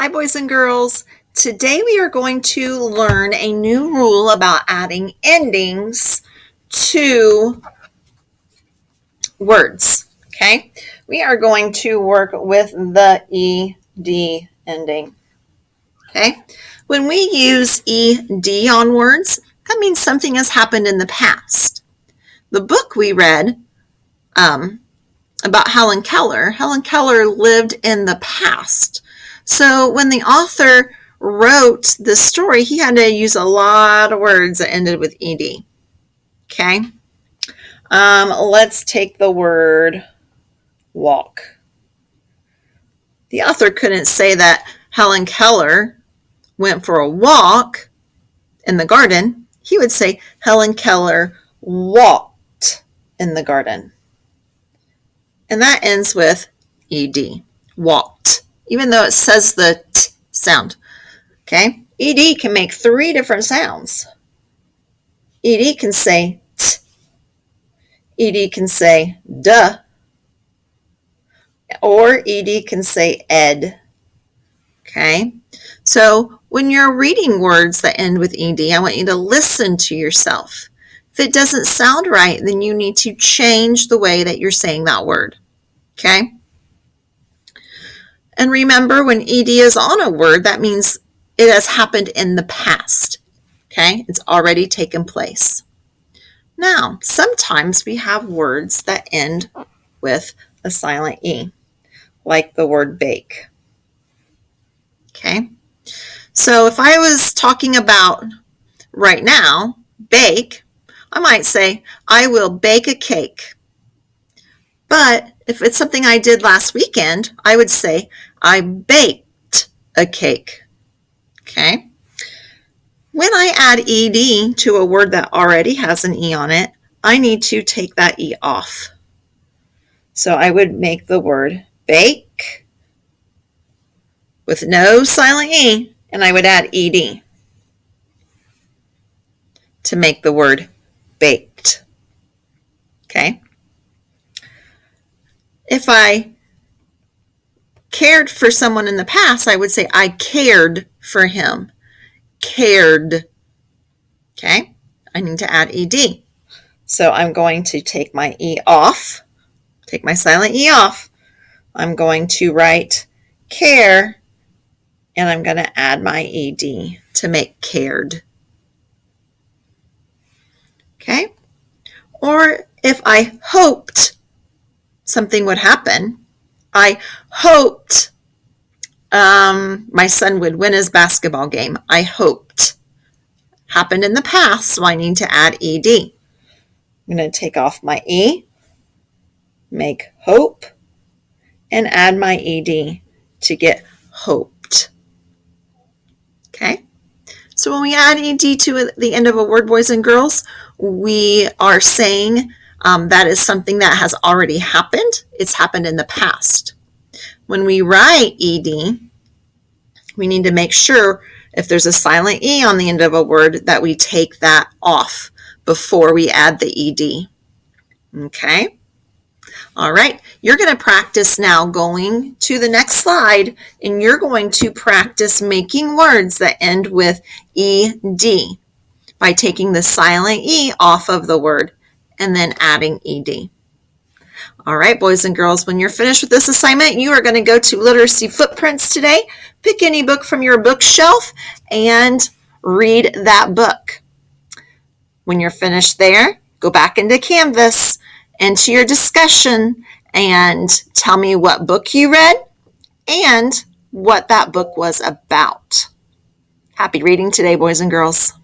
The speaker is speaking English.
Hi, boys and girls. Today we are going to learn a new rule about adding endings to words. Okay? We are going to work with the ED ending. Okay? When we use ED on words, that means something has happened in the past. The book we read about Helen Keller lived in the past. So when the author wrote this story, he had to use a lot of words that ended with ED. Okay. Let's take the word walk. The author couldn't say that Helen Keller went for a walk in the garden. He would say Helen Keller walked in the garden. And that ends with ED, walked, even though it says the t sound. Okay, ED can make three different sounds. ED can say t, ED can say duh, or ED can say ed. Okay, so when you're reading words that end with ED, I want you to listen to yourself. If it doesn't sound right, then you need to change the way that you're saying that word. Okay? And remember, when ED is on a word, that means it has happened in the past. Okay? It's already taken place. Now, sometimes we have words that end with a silent E, like the word bake. Okay? So if I was talking about right now, bake, I might say, I will bake a cake. But if it's something I did last weekend, I would say, I baked a cake. Okay? When I add ED to a word that already has an E on it, I need to take that E off. So I would make the word bake with no silent E, and I would add ED to make the word baked. Okay? If I cared for someone in the past, I would say I cared for him. Cared. Okay? I need to add ED. So I'm going to take my E off, take my silent E off. I'm going to write care, and I'm going to add my ED to make cared. Okay? Or if I hoped something would happen, I hoped my son would win his basketball game. I hoped. Happened in the past, so I need to add ED. I'm going to take off my E, make hope, and add my ED to get hoped. Okay? So when we add ED to the end of a word, boys and girls, we are saying that is something that has already happened. It's happened in the past. When we write ED, we need to make sure if there's a silent E on the end of a word that we take that off before we add the ED. Okay? All right, you're going to practice now going to the next slide, and you're going to practice making words that end with ED by taking the silent E off of the word and then adding ED. All right, boys and girls, when you're finished with this assignment, you are going to go to Literacy Footprints today. Pick any book from your bookshelf and read that book. When you're finished there, go back into Canvas, into your discussion, and tell me what book you read and what that book was about. Happy reading today, boys and girls.